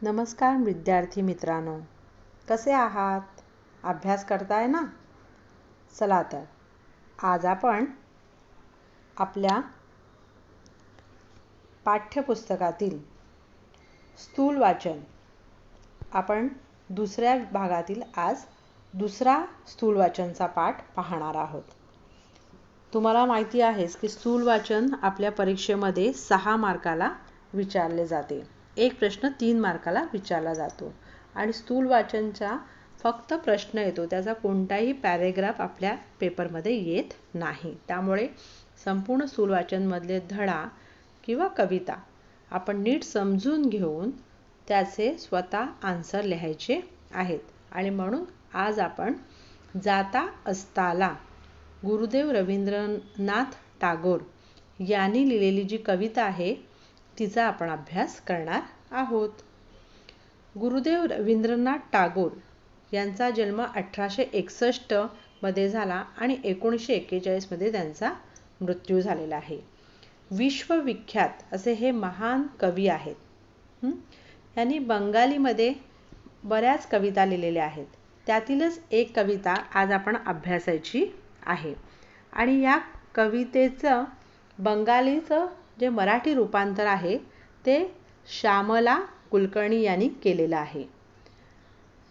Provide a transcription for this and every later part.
नमस्कार विद्यार्थी मित्रांनो, कसे आहात? अभ्यास करताय ना? चला तर आज आपण आपल्या पाठ्यपुस्तकातील स्थूल वाचन आपण दुसऱ्या भागातील आज दुसरा स्थूल वाचनचा पाठ पाहणार आहोत. तुम्हाला माहिती आहेच की स्थूल वाचन आपल्या परीक्षेमध्ये 6 मार्काला विचारले जाते. एक प्रश्न 3 मार्काला विचारला जातो आणि स्थूल वाचनचा फक्त प्रश्न येतो, त्याचा कोणताही पॅरेग्राफ आपल्या पेपरमध्ये येत नाही. त्यामुळे संपूर्ण स्थूल वाचनमधले धडा किंवा कविता आपण नीट समजून घेऊन त्याचे स्वतः आन्सर लिहायचे आहेत. आणि म्हणून आज आपण जाता असताला गुरुदेव रवींद्रनाथ टागोर यांनी लिहिलेली जी कविता आहे तिचा आपण अभ्यास करणार आहोत. गुरुदेव रवींद्रनाथ टागोर यांचा जन्म 1861 मध्ये झाला आणि 1941 मध्ये त्यांचा मृत्यू झालेला आहे. विश्वविख्यात असे हे महान कवी आहेत. यांनी बंगालीमध्ये बऱ्याच कविता लिहिलेल्या आहेत. त्यातीलच एक कविता आज आपण अभ्यासायची आहे आणि या कवितेचं बंगालीचं जे मराठी रूपांतर आहे ते श्यामला कुलकर्णी यांनी केलेलं आहे.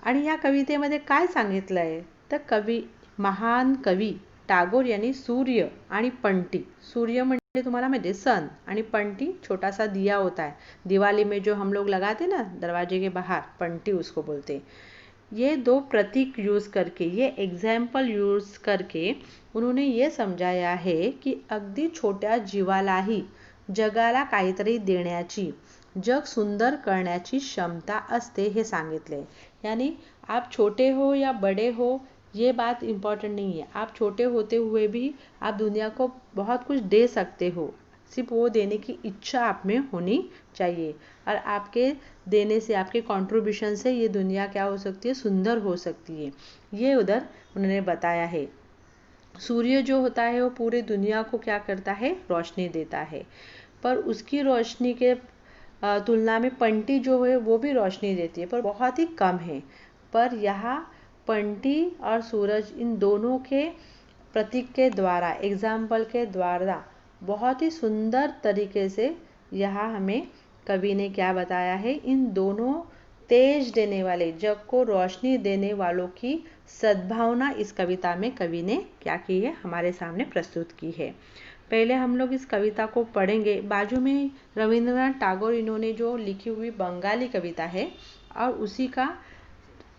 आणि या कवितेमध्ये काय सांगितलं आहे तर महान कवी टागोर यांनी सूर्य आणि पंटी, सूर्य म्हणजे तुम्हाला माहिती है सन, आणि पंटी छोटा सा दिया होता है, दिवाली में जो हम लोग लगाते ना दरवाजे के बाहर, पंटी उसको बोलते. ये दो प्रतीक यूज करके, ये एग्जाम्पल यूज करके उन्होंने ये समजाया है की अगदी छोट्या जीवालाही जगाला काहीतरी देण्याची, जग सुंदर करण्याची क्षमता असते हे सांगितले. यानी आप छोटे हो या बड़े हो ये बात इम्पॉर्टेंट नहीं है. आप छोटे होते हुए भी आप दुनिया को बहुत कुछ दे सकते हो. सिर्फ वो देने की इच्छा आप में होनी चाहिए और आपके देने से, आपके कंट्रीब्यूशन से ये दुनिया क्या हो सकती है, सुंदर हो सकती है. ये उधर उन्होंने बताया है. सूर्य जो होता है वो पूरे दुनिया को क्या करता है, रोशनी देता है. पर उसकी रोशनी के तुलना में पंटी जो है वो भी रोशनी देती है पर बहुत ही कम है. पर यहाँ पंटी और सूरज इन दोनों के प्रतीक के द्वारा, एग्जाम्पल के द्वारा बहुत ही सुंदर तरीके से यहाँ हमें कवि ने क्या बताया है, इन दोनों तेज देने वाले, जग को रोशनी देने वालों की सद्भावना इस कविता में कवि ने क्या की है, हमारे सामने प्रस्तुत की है. पहले हम लोग इस कविता को पढ़ेंगे. बाजू में रवींद्रनाथ टागोर इन्होंने जो लिखी हुई बंगाली कविता है और उसी का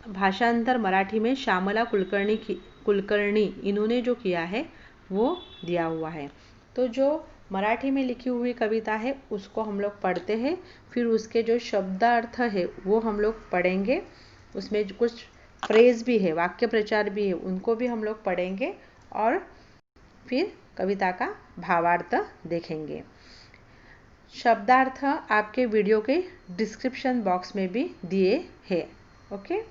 भाषांतर मराठी में श्यामला कुलकर्णी इन्होंने जो किया है वो दिया हुआ है. तो जो मराठी में लिखी हुई कविता है उसको हम लोग पढ़ते हैं, फिर उसके जो शब्दार्थ है वो हम लोग पढ़ेंगे. उसमें कुछ फ्रेज भी है, वाक्य प्रचार भी है, उनको भी हम लोग पढ़ेंगे और फिर कविता का भावार्थ देखेंगे. शब्दार्थ आपके वीडियो के डिस्क्रिप्शन बॉक्स में भी दिए हैं. ओके.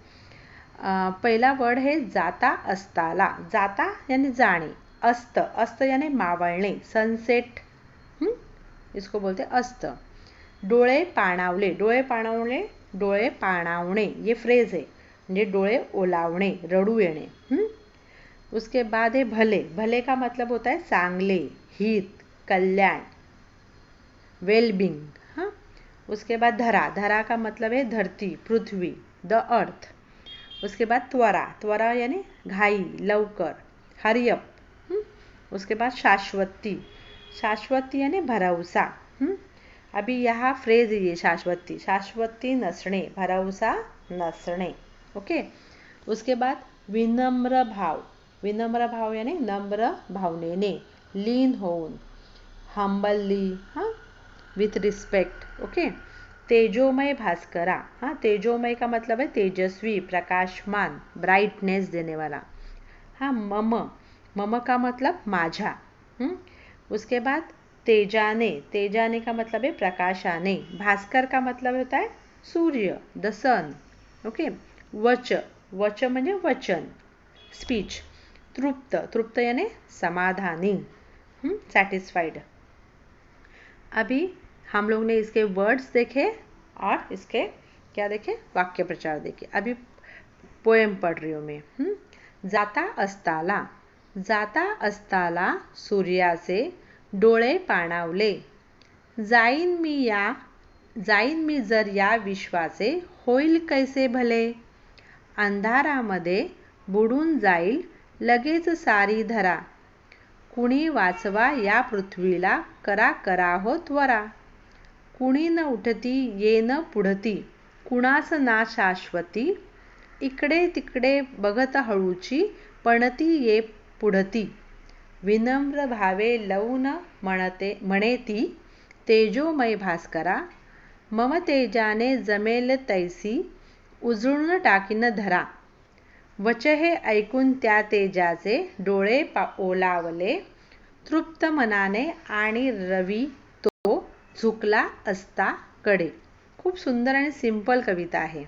पहला वर्ड है जाता अस्ताला. जाता यानी जाने, अस्त, अस्त यानी मावळणे, सनसेट, इसको बोलते अस्त. डोळे पाणावले, डोळे पाणावले, डोळे पाणावणे ये फ्रेज है, म्हणजे डोळे ओलावणे, रडू येणे. उसके बाद है भले. भले का मतलब होता है चांगले, हित, कल्याण, वेलबिंग. उसके बाद धरा. धरा का मतलब है धरती, पृथ्वी, द अर्थ. उसके बाद त्वरा. त्वरा यानी घाई, लवकर, हरी अप. उसके बाद शाश्वती. शाश्वती यानी भरवसा. अभी यहाँ फ्रेज है ये शाश्वती. शाश्वती नसणे, भरवसा नसणे. ओके. उसके बाद विनम्र भाव. विनम्र भाव यानी नम्र भावनेने, लीन होऊन, हम्बली, विथ रिस्पेक्ट. ओके. तेजोमय भास्करा. तेजोमय का मतलब है तेजस्वी, प्रकाशमान, ब्राइटनेस देने वाला. मम. मम का मतलब माझा. उसके बाद तेजाने. तेजाने का मतलब है प्रकाशाने. भास्कर का मतलब होता है सूर्य, द सन. ओके. वच. वच म्हणजे वचन, स्पीच. तृप्त. तृप्त यानी समाधानी, सैटिस्फाइड. अभी हम लोग ने इसके वर्ड्स देखे और इसके क्या देखें, वाक्य प्रचार देखिए। अभी पोएम पढ़ रही हूँ मैं। जाता अस्ताला सूर्याचे डोळे पाणावले, जाईन मी जर या विश्वाचे, होईल कैसे भले, अंधारामध्ये बुडून जाईल लगेच सारी धरा, कुणी वाचवा या पृथ्वीला, करा हो त्वरा, कुणी न उठती ये न पुढती, कुणास ना शाश्वती, इकडे तिकडे बघत हळूची, पणती ये पुढती, विनम्र भावे लवून म्हणेती, तेजोमय भास्करा, मम तेजाने जमेल तैसी, उजळून टाकीन धरा, वच हे ऐकून त्या तेजाचे डोळे ओलावले, तृप्त मनाने आणि रवी तो झुकला असता कडे. खूप सुंदर आणि सिंपल कविता है।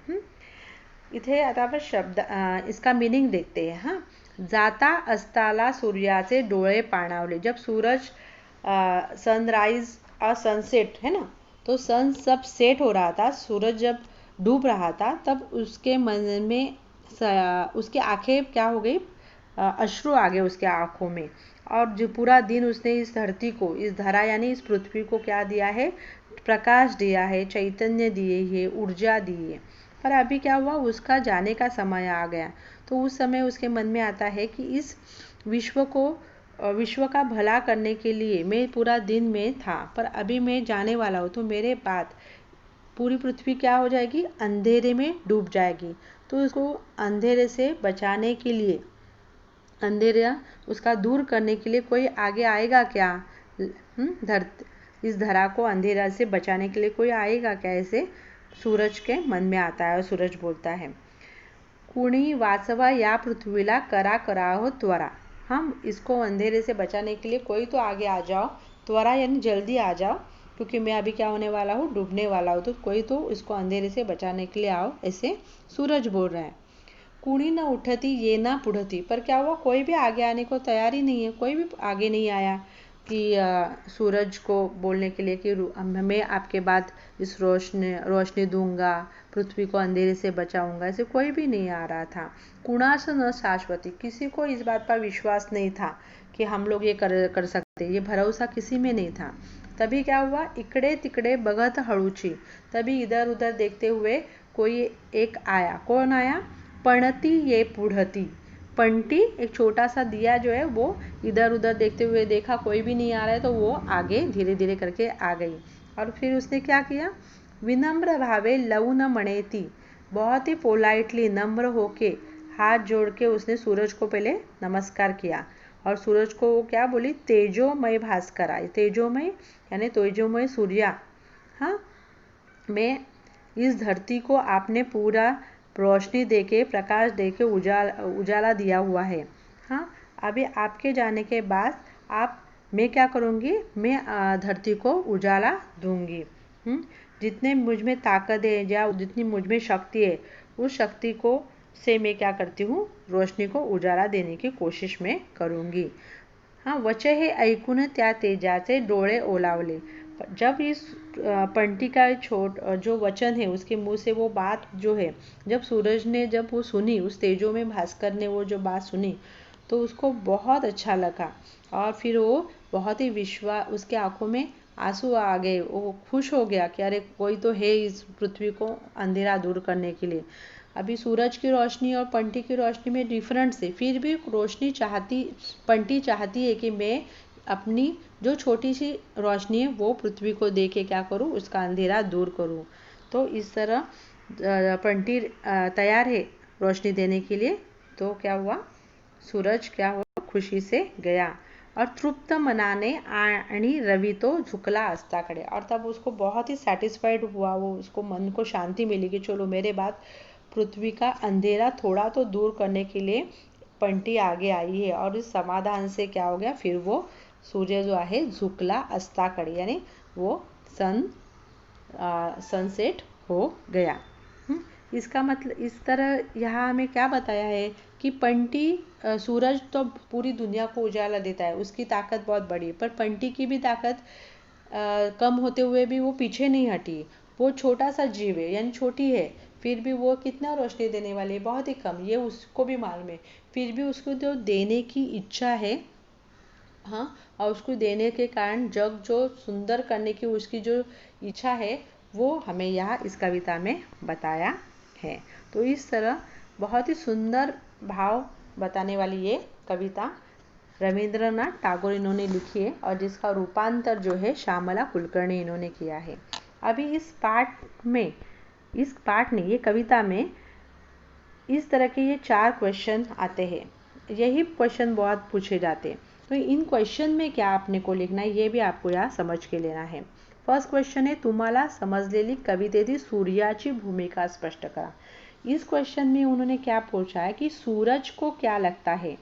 इथे आता आपण शब्द इसका मीनिंग देखते हैं। हाँ, जाता अस्ताला सूर्याचे डोळे पाणावले, जब सूरज सनराइज और सनसेट है ना, तो सन सब सेट हो रहा था, सूरज जब डूब रहा था, तब उसके मन में उसकी आंखें क्या हो गई, अश्रु आ गए उसके आंखों में, और जो पूरा दिन उसने इस धरती को, इस धरा यानी इस पृथ्वी को क्या दिया है, प्रकाश दिया है, चैतन्य दिए है, ऊर्जा दी है। पर अभी क्या हुआ, उसका जाने का समय आ गया, तो उस समय उसके मन में आता है कि इस विश्व का भला करने के लिए मैं पूरा दिन में था, पर अभी मैं जाने वाला हूँ, तो मेरे बाद पूरी पृथ्वी क्या हो जाएगी, अंधेरे में डूब जाएगी। तो उसको अंधेरे से बचाने के लिए, अंधेरा उसका दूर करने के लिए कोई आगे आएगा क्या, इस धरा को अंधेरा से बचाने के लिए कोई आएगा क्या, ऐसे सूरज के मन में आता है। और सूरज बोलता है, कुणी वाचवा या पृथ्वीला, करा हो त्वरा, हम इसको अंधेरे से बचाने के लिए कोई तो आगे आ जाओ, त्वरा यानी जल्दी आ जाओ, क्योंकि मैं अभी क्या होने वाला हूँ, डूबने वाला हूँ, तो कोई तो इसको अंधेरे से बचाने के लिए आओ, ऐसे सूरज बोल रहा है। कुणी न उठती ये ना पुढ़ती, पर क्या हुआ, कोई भी आगे आने को तैयार ही नहीं है, कोई भी आगे नहीं आया कि सूरज को बोलने के लिए कि मैं आपके बाद इस रोशनी दूंगा, पृथ्वी को अंधेरे से बचाऊंगा, ऐसे कोई भी नहीं आ रहा था। कुणास न शाश्वती, किसी को इस बात पर विश्वास नहीं था कि हम लोग ये कर सकते, ये भरोसा किसी में नहीं था। तभी क्या हुआ, इकडे तिकडे बघत हळूची, तभी इधर उधर देखते हुए कोई एक आया। कौन आया, पणती ये पुढ़ती, पंटी एक छोटा सा दिया जो है वो इधर उधर देखते हुए देखा कोई भी नहीं आ रहा है, तो वो आगे धीरे धीरे करके आ गई। और फिर उसने क्या किया, विनम्र भावे लवून मणेती, बहुत ही पोलाइटली नम्र होके हाथ जोड़ के उसने सूरज को पहले नमस्कार किया, और सूरज को वो क्या बोली, तेजोमय भास्करा, तेजोमय यानी तेजोमय सूर्या, हाँ, मैं इस धरती को आपने पूरा रोशनी देके, प्रकाश देके उजाला दिया हुआ है। हाँ, अभी आपके जाने के बाद मैं क्या करूँगी, मैं धरती को उजाला दूंगी। जितने मुझ में ताकत है या जितनी मुझ में शक्ति है, उस शक्ति को से मैं क्या करती हूँ, रोशनी को उजाला देने की कोशिश में करूँगी। हाँ, वच हे ऐकून त्या तेजाचे डोळे ओलावले, जब इस पंटी का जो वचन है, उसके मुंह से वो बात जो है, जब सूरज ने जब वो सुनी, उस तेजो में भास्कर ने वो जो बात सुनी, तो उसको बहुत अच्छा लगा, और फिर वो बहुत ही उसके आंखों में आंसू आ गए, वो खुश हो गया कि अरे कोई तो है इस पृथ्वी को अंधेरा दूर करने के लिए। अभी सूरज की रोशनी और पंटी की रोशनी में डिफरेंस है, फिर भी पंटी चाहती है कि मैं अपनी जो छोटी सी रोशनी है वो पृथ्वी को दे के क्या करूँ, उसका अंधेरा दूर करूँ। तो इस तरह पंटी तैयार है रोशनी देने के लिए। तो क्या हुआ, सूरज क्या हुआ, खुशी से गया, और तृप्त मनाने आणि रवि तो झुकला अस्ताकडे, और तब उसको बहुत ही सेटिस्फाइड हुआ, वो उसको मन को शांति मिली कि चलो मेरे बाद पृथ्वी का अंधेरा थोड़ा तो दूर करने के लिए पंटी आगे आई है। और इस समाधान से क्या हो गया, फिर वो सूर्य जो आहे झुकला अस्ताकडे, यानी वो सनसेट हो गया। इसका मतलब इस तरह यहाँ हमें क्या बताया है कि पंटी, सूरज तो पूरी दुनिया को उजाला देता है, उसकी ताकत बहुत बड़ी है, पर पंटी की भी ताकत कम होते हुए भी वो पीछे नहीं हटी, वो छोटा सा जीव है, यानी छोटी है, फिर भी वो कितना रोशनी देने वाली है, बहुत ही कम, ये उसको भी मालूम है, फिर भी उसको जो देने की इच्छा है, हाँ, और उसको देने के कारण जग जो सुंदर करने की उसकी जो इच्छा है वो हमें यहाँ इस कविता में बताया है। तो इस तरह बहुत ही सुंदर भाव बताने वाली ये कविता रविंद्रनाथ टैगोर इन्होंने लिखी है और जिसका रूपांतर जो है श्यामला कुलकर्णी इन्होंने किया है। अभी इस पाठ में ये कविता में इस तरह के ये 4 क्वेश्चन आते हैं। यही क्वेश्चन बहुत पूछे जाते हैं, तो इन क्वेश्चन में क्या आपने को लिखना है ये भी आपको यहाँ समझ के लेना है। फर्स्ट क्वेश्चन है, तुम्हाला समजलेली कवितेतील सूर्याची भूमिका स्पष्ट करा। इस क्वेश्चन में उन्होंने क्या पूछा है कि सूरज को क्या लगता है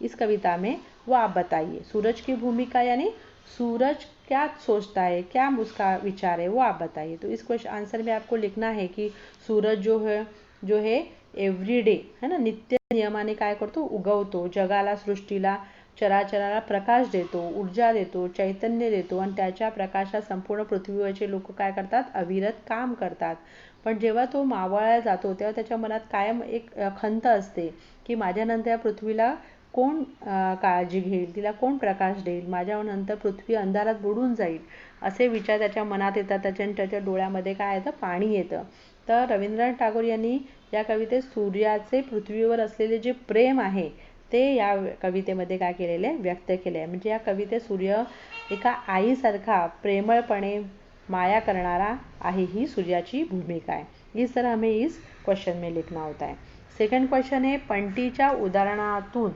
इस कविता में, वो आप बताइए। सूरज की भूमिका यानी सूरज क्या सोचता है, क्या उसका विचार है, वो आप बताइए। तो इस क्वेश्चन आंसर में आपको लिखना है कि सूरज जो है एव्हरीडे है ना, नित्य नियमाने काय करतो, उगवतो, जगाला सृष्टीला चराचराला प्रकाश देतो, ऊर्जा देतो, चैतन्य देतो आणि त्याच्या प्रकाशात संपूर्ण पृथ्वीवरचे लोक काय करतात, अविरत काम करतात। पण जेव्हा तो मावळायला जातो तेव्हा त्याच्या मनात कायम एक खंत असते की माझ्यानंतर या पृथ्वीला कोण काळजी घेईल, तिला कोण प्रकाश देईल, माझ्यानंतर पृथ्वी अंधारात बुडून जाईल, असे विचार त्याच्या मनात येतात। त्याच्या डोळ्यामध्ये काय येतं, पाणी येतं। तर रवींद्रनाथ टागोर यांनी या कवितेत सूर्याचे पृथ्वीवर असलेले जे प्रेम आहे ते या कवितेमध्ये काय केलेले आहे, व्यक्त केले आहे। म्हणजे या कवितेत सूर्य एका आईसारखा प्रेमळपणे माया करणारा आहे, ही सूर्याची भूमिका आहे। इस तरह हमें इस क्वेश्चन में लिखना होता है। सेकंड क्वेश्चन है, पंटीच्या उदाहरणातून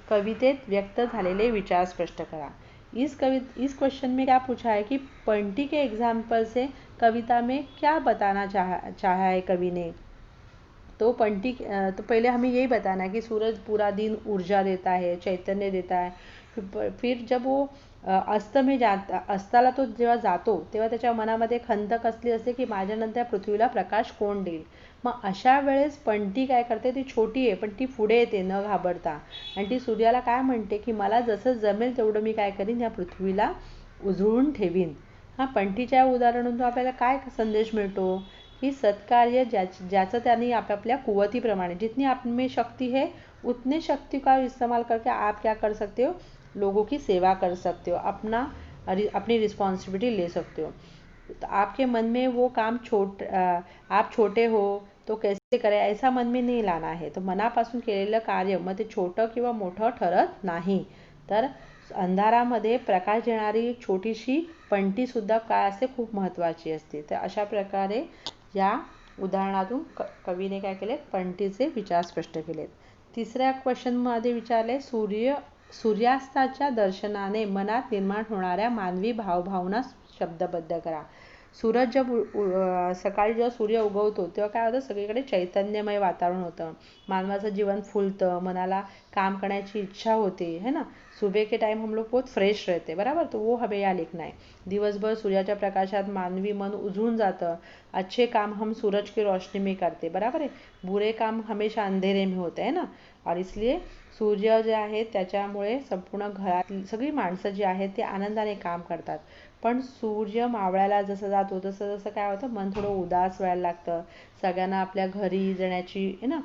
कवितेत व्यक्त झालेले विचार स्पष्ट करा। इस क्वेश्चन में क्या पूछा है कि पंटी के एग्जाम्पल से कविता में क्या बताना चाहा है कवि ने। तो पहले हमें यही बताना है कि सूरज पूरा दिन ऊर्जा देता है, चैतन्य देता है। फिर जब वो अस्ताला तो जेव्हा जातो तेव्हा त्याच्या मनामध्ये खंत कसली असते की माझ्यानंतर पृथ्वीला प्रकाश कोण देईल। मग अशा वेळेस पंटी काय करते, ती छोटी आहे पण ती पुढे येते न घाबरता आणि ती सूर्याला काय म्हणते की मला जसं जमेल तेवढं मी काय करीन, या पृथ्वीला उजळून ठेवीन। हा, पंटीच्या उदाहरणातून आपल्याला काय संदेश मिळतो कि सत्कार्य ज्याचं त्यांनी आपापल्या कुवतीप्रमाणे, जितनी आप में शक्ति है उतने शक्ति का इस्तेमाल करके आप क्या कर सकते हो, लोगों की सेवा कर सकते हो, अपनी रिस्पॉन्सिबिलिटी ले सकते हो। तो आपके मन में वो काम आप छोटे हो तो कैसे करें ऐसा मन में नहीं लाना है। तो मनापासून केलेलं कार्य मग ते छोटं किंवा मोठं ठरत नाही। तर अंधारामध्ये प्रकाश देणारी छोटीशी पंटी सुद्धा काय असते, खूप महत्त्वाची असते। तर अशा प्रकारे या उदाहरणातून कवीने काय केले, पंटीचे विचार स्पष्ट केलेत। तिसऱ्या क्वेश्चन मध्ये विचारले, सूर्यास्ताच्या दर्शनाने मनात निर्माण होणाऱ्या मानवी भावभावना शब्दबद्ध करा। सूरज जब सकाळी जेव्हा सूर्य उगवतो तेव्हा काय होतं, सगळीकडे चैतन्यमय वातावरण होतं, मानवाचं जीवन फुलतं, मनाला काम करण्याची इच्छा होते, है ना। सुबह के टाइम हम लोग बहुत फ्रेश रहते, बराबर, तो वो हमें यहाँ लिखना है। दिवसभर सूर्याच्या प्रकाशात मानवी मन उजळून जातं, अच्छे काम हम सूरज की रोशनी में करते, बराबर है, बुरे काम हमेशा अंधेरे में होते हैं ना। और इसलिए सूर्य जे आहे त्याच्यामुळे संपूर्ण घरातली सगळी माणसं जी आहेत ते आनंदाने काम करतात। पण सूर्य मावळायला जसं जातो तसं जसं काय होतं, मन थोडं उदास व्हायला लागतं, सगळ्यांना आपल्या घरी जाण्याची है ना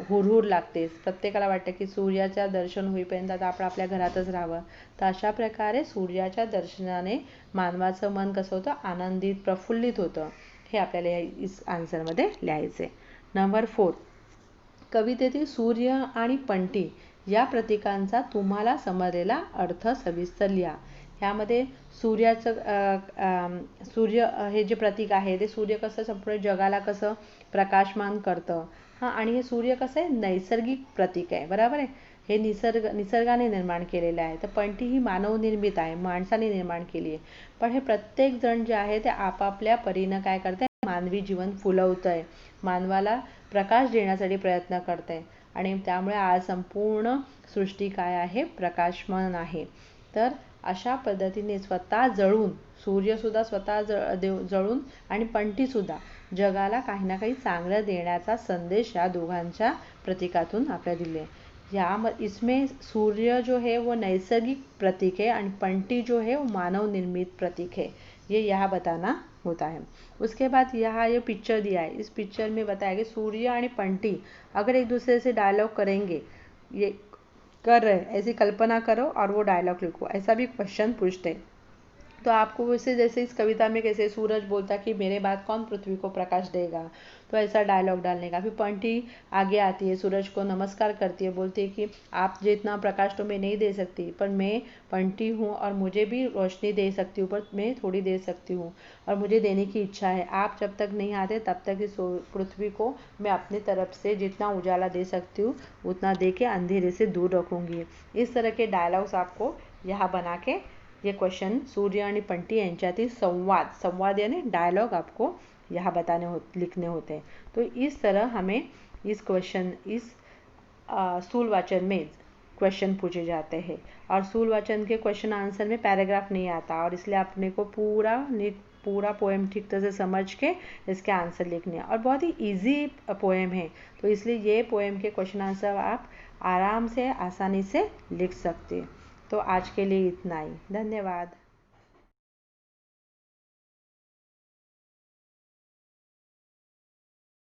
हुरहुर लागते, प्रत्येकाला वाटतं की सूर्याच्या दर्शन होईपर्यंत आता आपण आपल्या घरातच राहावं। तर अशा प्रकारे सूर्याच्या दर्शनाने मानवाचं मन कसं होतं, आनंदित प्रफुल्लित होतं, हे आपल्याला इस आन्सरमध्ये लिहायचे। नंबर 4, कवितेतील सूर्य आणि पंटी या प्रतीकांचा तुम्हाला समजलेला अर्थ सविस्तर लिहा। ह्यामध्ये सूर्य हे जे प्रतीक आहे ते सूर्य कसं संपूर्ण जगाला कसं प्रकाशमान करतं, हां, आणि हे सूर्य कसं आहे, नैसर्गिक प्रतीक आहे, बरोबर आहे, हे निसर्गाने निर्माण केलेलं आहे। तर पंटी ही मानवनिर्मित आहे, माणसाने निर्माण केली आहे, पण हे प्रत्येक जण जे आहे ते आपापल्या परीनं काय करतंय, मानवी जीवन फुलवतंय, मानवाला प्रकाश देण्यासाठी प्रयत्न करतंय आणि त्यामुळे आज संपूर्ण सृष्टी काय आहे, प्रकाशमान आहे। तर अशा पद्धतीने स्वतः जळून, सूर्यसुद्धा स्वतः जळून आणि पंटीसुद्धा जगाला काही ना काही चांगलं देण्याचा संदेश या दोघांच्या प्रतीकातून आपल्याला दिले। इसमें सूर्य जो है वो नैसर्गिक प्रतीक है और पंटी जो है वो मानव निर्मित प्रतीक है, ये यहाँ बताना होता है। उसके बाद यहाँ ये पिक्चर दिया है, इस पिक्चर में बताया कि सूर्य आणि पंटी अगर एक दूसरे से डायलॉग करेंगे, ये कर रहे ऐसी कल्पना करो और वो डायलॉग लिखो, ऐसा भी क्वेश्चन पूछते। तो आपको वैसे जैसे इस कविता में कैसे सूरज बोलता कि मेरे बाद कौन पृथ्वी को प्रकाश देगा, तो ऐसा डायलॉग डालने का। फिर पंटी आगे आती है, सूरज को नमस्कार करती है, बोलती है कि आप जितना प्रकाश तो मैं नहीं दे सकती, पर मैं पंटी हूँ और मुझे भी रोशनी दे सकती हूँ, पर मैं थोड़ी दे सकती हूँ और मुझे देने की इच्छा है। आप जब तक नहीं आते तब तक इस पृथ्वी को मैं अपनी तरफ से जितना उजाला दे सकती हूँ उतना दे के अंधेरे से दूर रखूँगी। इस तरह के डायलॉग्स आपको यहाँ बना के ये क्वेश्चन सूर्य आणि पंटी यांच्यातील संवाद यानी डायलॉग आपको यहाँ लिखने होते हैं। तो इस तरह हमें इस स्थूल वाचन में क्वेश्चन पूछे जाते हैं। और स्थूल वाचन के क्वेश्चन आंसर में पैराग्राफ नहीं आता, और इसलिए अपने को पूरा पोएम ठीक तरह से समझ के इसके आंसर लिखने हैं। और बहुत ही इजी पोएम है, तो इसलिए ये पोएम के क्वेश्चन आंसर आप आराम से आसानी से लिख सकते हैं। तो आज के लिए इतना ही, धन्यवाद।